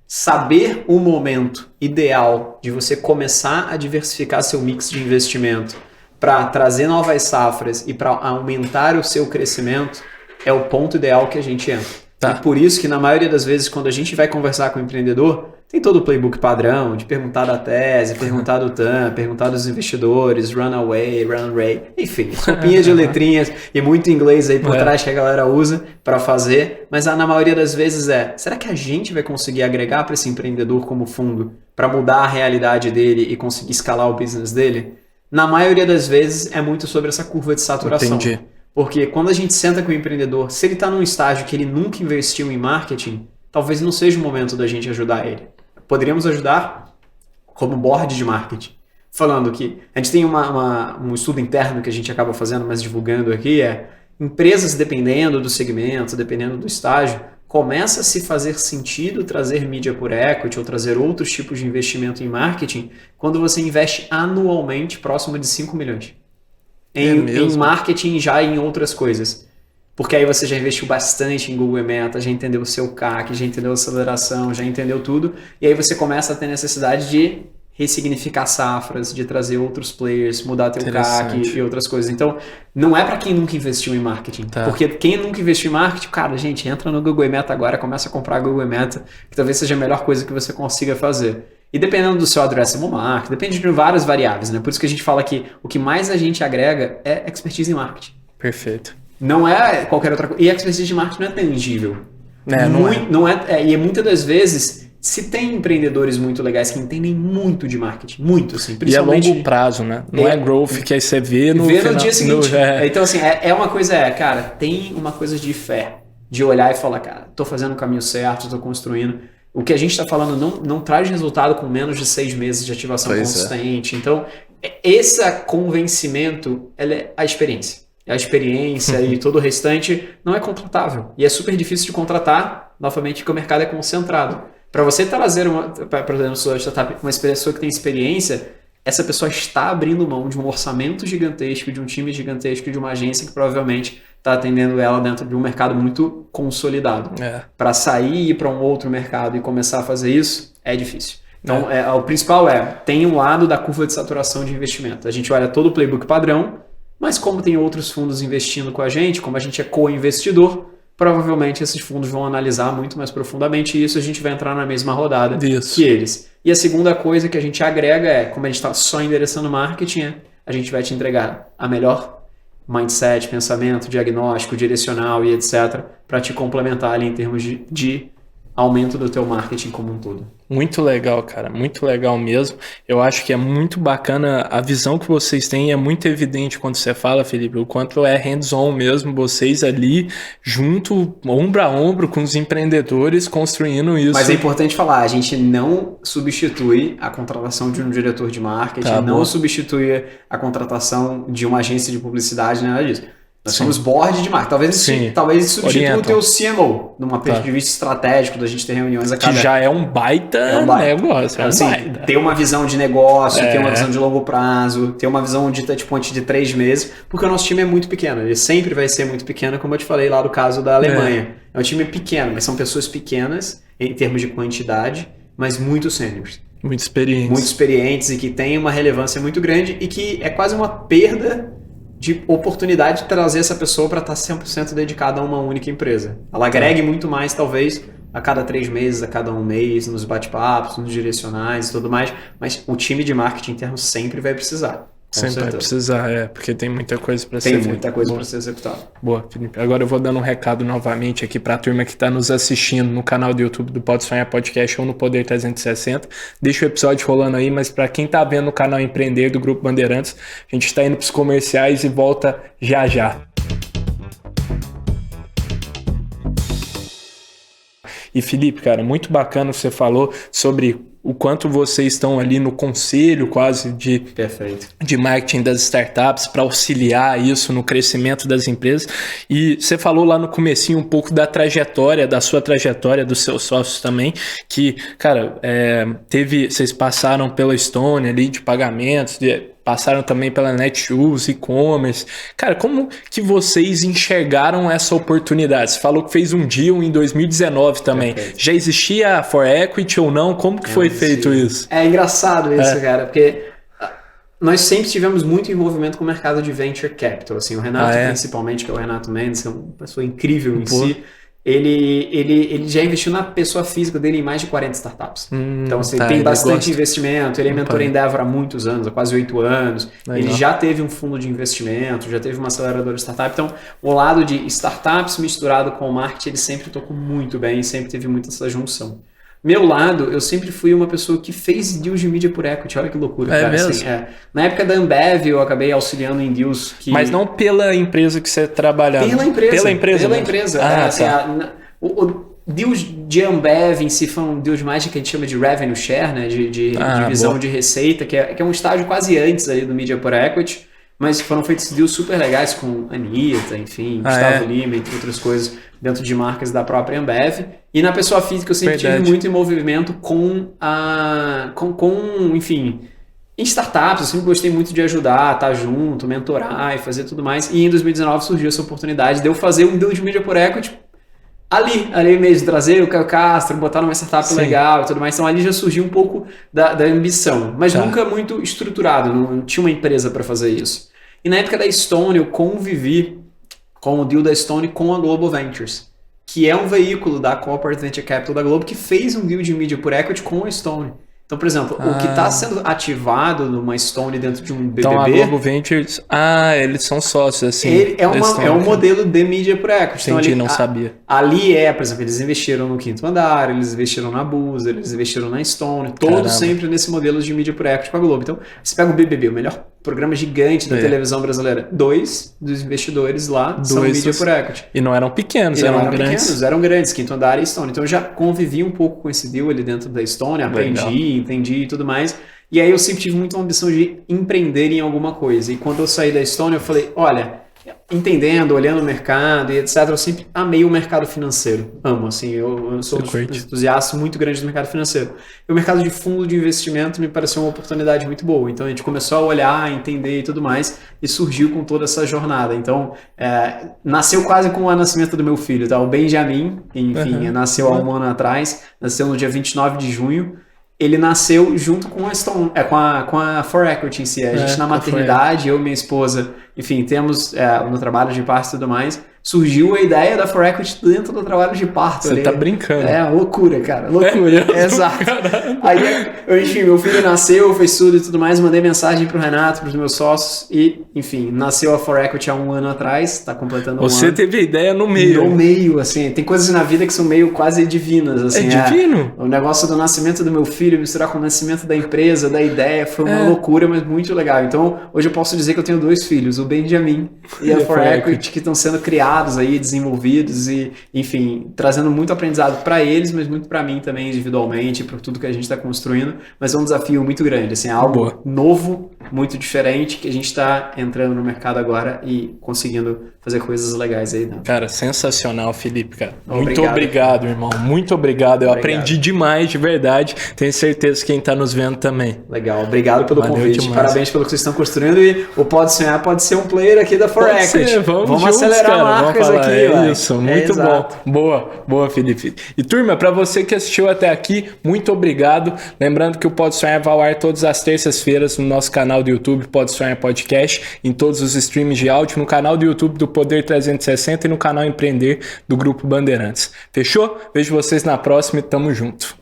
Saber o momento ideal de você começar a diversificar seu mix de investimento para trazer novas safras e para aumentar o seu crescimento é o ponto ideal que a gente entra. E por isso que na maioria das vezes quando a gente vai conversar com o empreendedor, tem todo o playbook padrão de perguntar da tese, perguntar do TAM, perguntar dos investidores, runaway, run rate, enfim, sopinha de letrinhas e muito inglês aí por trás que a galera usa para fazer, mas na maioria das vezes será que a gente vai conseguir agregar para esse empreendedor como fundo para mudar a realidade dele e conseguir escalar o business dele? Na maioria das vezes é muito sobre essa curva de saturação. Entendi. Porque quando a gente senta com o empreendedor, se ele está num estágio que ele nunca investiu em marketing, talvez não seja o momento da gente ajudar ele. Poderíamos ajudar como board de marketing. Falando que a gente tem um estudo interno que a gente acaba fazendo, mas divulgando aqui, empresas dependendo do segmento, dependendo do estágio, começa a se fazer sentido trazer mídia por equity ou trazer outros tipos de investimento em marketing quando você investe anualmente próximo de 5 milhões. Em marketing já em outras coisas. Porque aí você já investiu bastante em Google e Meta, já entendeu o seu CAC, já entendeu a aceleração, já entendeu tudo. E aí você começa a ter necessidade de ressignificar safras, de trazer outros players, mudar teu CAC e outras coisas. Então, não é para quem nunca investiu em marketing. Porque quem nunca investiu em marketing, cara, gente, entra no Google e Meta agora, começa a comprar Google e Meta, que talvez seja a melhor coisa que você consiga fazer. E dependendo do seu addressable market, depende de várias variáveis, né? Por isso que a gente fala que o que mais a gente agrega é expertise em marketing. Perfeito. Não é qualquer outra coisa. E a expertise de marketing não é tangível. E muitas das vezes, se tem empreendedores muito legais que entendem muito de marketing, muito, assim, principalmente... E é longo prazo, né? Não é growth que aí você vê no dia seguinte. Então, assim, é uma coisa, cara, tem uma coisa de fé, de olhar e falar, cara, tô fazendo o caminho certo, tô construindo... O que a gente está falando não traz resultado com menos de 6 meses de ativação consistente. Então, esse convencimento é a experiência. A experiência e todo o restante não é contratável. E é super difícil de contratar, novamente, porque o mercado é concentrado. Para você trazer uma pessoa que tem experiência, essa pessoa está abrindo mão de um orçamento gigantesco, de um time gigantesco, de uma agência que provavelmente está atendendo ela dentro de um mercado muito consolidado. Para sair e ir para um outro mercado e começar a fazer isso, é difícil. Então, o principal tem um lado da curva de saturação de investimento. A gente olha todo o playbook padrão, mas como tem outros fundos investindo com a gente, como a gente é co-investidor, provavelmente esses fundos vão analisar muito mais profundamente isso, a gente vai entrar na mesma rodada que eles. E a segunda coisa que a gente agrega como a gente está só endereçando marketing, a gente vai te entregar a melhor mindset, pensamento, diagnóstico, direcional e etc. para te complementar ali em termos de aumento do teu marketing como um todo. Muito legal, cara, muito legal mesmo. Eu acho que é muito bacana a visão que vocês têm, é muito evidente quando você fala, Felipe, o quanto é hands-on mesmo, vocês ali junto, ombro a ombro com os empreendedores construindo isso. Mas é importante falar, a gente não substitui a contratação de um diretor de marketing, não substitui a contratação de uma agência de publicidade, nada disso. Nós somos board de marca. Talvez substitua o teu CMO numa ponto de vista estratégico, da gente ter reuniões a cada... Que já é um baita negócio. Ter uma visão de negócio, ter uma visão de longo prazo, ter uma visão de touchpoint de 3 meses, porque o nosso time é muito pequeno. Ele sempre vai ser muito pequeno, como eu te falei lá do caso da Alemanha. É um time pequeno, mas são pessoas pequenas em termos de quantidade, mas muito sêniores. Muito experientes. Muito experientes e que têm uma relevância muito grande e que é quase uma perda de oportunidade de trazer essa pessoa para estar 100% dedicada a uma única empresa. Ela agregue muito mais, talvez, a cada 3 meses, a cada 1 mês, nos bate-papos, nos direcionais e tudo mais, mas o time de marketing interno sempre vai precisar. Sempre vai precisar, porque tem muita coisa para ser feita. Tem muita coisa para ser executada. Boa, Felipe. Agora eu vou dando um recado novamente aqui para a turma que está nos assistindo no canal do YouTube do Pode Sonhar Podcast ou no Poder 360. Deixa o episódio rolando aí, mas para quem está vendo no canal Empreender do Grupo Bandeirantes, a gente está indo para os comerciais e volta já já. E Felipe, cara, muito bacana você falou sobre o quanto vocês estão ali no conselho quase de marketing das startups para auxiliar isso no crescimento das empresas. E você falou lá no comecinho um pouco da trajetória, da sua trajetória, dos seus sócios também, que, cara, vocês passaram pela Estônia ali de pagamentos, passaram também pela Netshoes, e-commerce. Cara, como que vocês enxergaram essa oportunidade? Você falou que fez um deal em 2019 também. Já existia a For Equity ou não? Como que foi feito isso? É engraçado isso, cara, porque nós sempre tivemos muito envolvimento com o mercado de Venture Capital. Assim, o Renato, principalmente, que é o Renato Mendes, que é uma pessoa incrível em si, ele já investiu na pessoa física dele em mais de 40 startups. Então, assim, tem bastante investimento. Ele é mentor em Endeavor há muitos anos, há quase 8 anos. Legal. Ele já teve um fundo de investimento, já teve uma aceleradora de startup. Então, o lado de startups misturado com o marketing, ele sempre tocou muito bem, sempre teve muita essa junção. Meu lado, eu sempre fui uma pessoa que fez deals de mídia por equity. Olha que loucura, cara. Mesmo? Assim, na época da Ambev, eu acabei auxiliando em deals que... Mas não pela empresa que você trabalhava? Pela empresa. Pela empresa. O deals de Ambev em si foram deals mais que a gente chama de revenue share, né? De divisão de receita, que é um estágio quase antes ali do mídia por equity. Mas foram feitos deals super legais com Anitta, enfim, Gustavo Lima, entre outras coisas, dentro de marcas da própria Ambev. E na pessoa física eu sempre tive muito envolvimento enfim, em startups. Eu sempre gostei muito de ajudar, estar junto, mentorar e fazer tudo mais. E em 2019 surgiu essa oportunidade de eu fazer um deal de mídia por equity ali mesmo, trazer o Caio Castro, botar numa startup legal e tudo mais. Então ali já surgiu um pouco da ambição, mas nunca muito estruturado, não tinha uma empresa para fazer isso. E na época da Estônia eu convivi com o deal da Estônia com a Global Ventures, que é um veículo da Corporate Venture Capital da Globo que fez um deal de mídia por equity com a Estônia. Então, por exemplo, o que está sendo ativado numa Estônia dentro de um BBB... Então, a Global Ventures... eles são sócios, assim. É um modelo de mídia por equity. Entendi, então, não sabia. Ali por exemplo, eles investiram no Quinto Andar, eles investiram na Busa, eles investiram na Estônia, todos sempre nesse modelo de mídia por equity com a Globo. Então, você pega o BBB, o melhor programa gigante da televisão brasileira, 2 dos investidores lá são mídia por equity. E não eram pequenos, eram grandes. Eram grandes, Quinto Andar e Estônia. Então, eu já convivi um pouco com esse deal ali dentro da Estônia, entendi e tudo mais. E aí eu sempre tive muita ambição de empreender em alguma coisa. E quando eu saí da Estônia, eu falei, olha, entendendo, olhando o mercado e etc, eu sempre amei o mercado financeiro. Amo, assim, eu sou um entusiasta muito grande do mercado financeiro. E o mercado de fundo de investimento me pareceu uma oportunidade muito boa. Então a gente começou a olhar, entender e tudo mais, e surgiu com toda essa jornada. Então, nasceu quase com o nascimento do meu filho, tá? O Benjamin, enfim, nasceu há um ano atrás, nasceu no dia 29 de junho. Ele nasceu junto com a For Equity em si. A gente na maternidade, eu e minha esposa, enfim, temos no trabalho de parto e tudo mais, surgiu a ideia da For Equity dentro do trabalho de parto. Você tá brincando. Loucura, cara. Loucura. Exato. Aí, enfim, meu filho nasceu, fez tudo e tudo mais, mandei mensagem pro Renato, pros meus sócios e, enfim, nasceu a For Equity há 1 ano atrás, tá completando 1 ano. Você teve a ideia no meio. No meio, assim. Tem coisas na vida que são meio quase divinas, assim. É divino? O negócio do nascimento do meu filho misturar com o nascimento da empresa, da ideia, foi uma loucura, mas muito legal. Então, hoje eu posso dizer que eu tenho 2 filhos, o Benjamin e a For Equity, que estão sendo criados aí, desenvolvidos e, enfim, trazendo muito aprendizado para eles, mas muito para mim também individualmente, por tudo que a gente está construindo, mas é um desafio muito grande, assim, é algo novo, muito diferente, que a gente está entrando no mercado agora e conseguindo fazer coisas legais aí dentro. Cara, sensacional, Felipe, cara. Muito obrigado, irmão. Muito obrigado. Eu aprendi demais, de verdade. Tenho certeza que quem tá nos vendo também. Legal. Obrigado pelo convite. Demais. Parabéns pelo que vocês estão construindo e o Pode Sonhar pode ser um player aqui da For Equity. Vamos juntos, acelerar marcas aqui. É isso, muito bom. Boa, Felipe. E turma, para você que assistiu até aqui, muito obrigado. Lembrando que o Pode Sonhar vai ao ar todas as terças-feiras no nosso canal do YouTube, Pode Sonhar Podcast, em todos os streams de áudio, no canal do YouTube do Poder 360 e no canal Empreender do Grupo Bandeirantes. Fechou? Vejo vocês na próxima e tamo junto.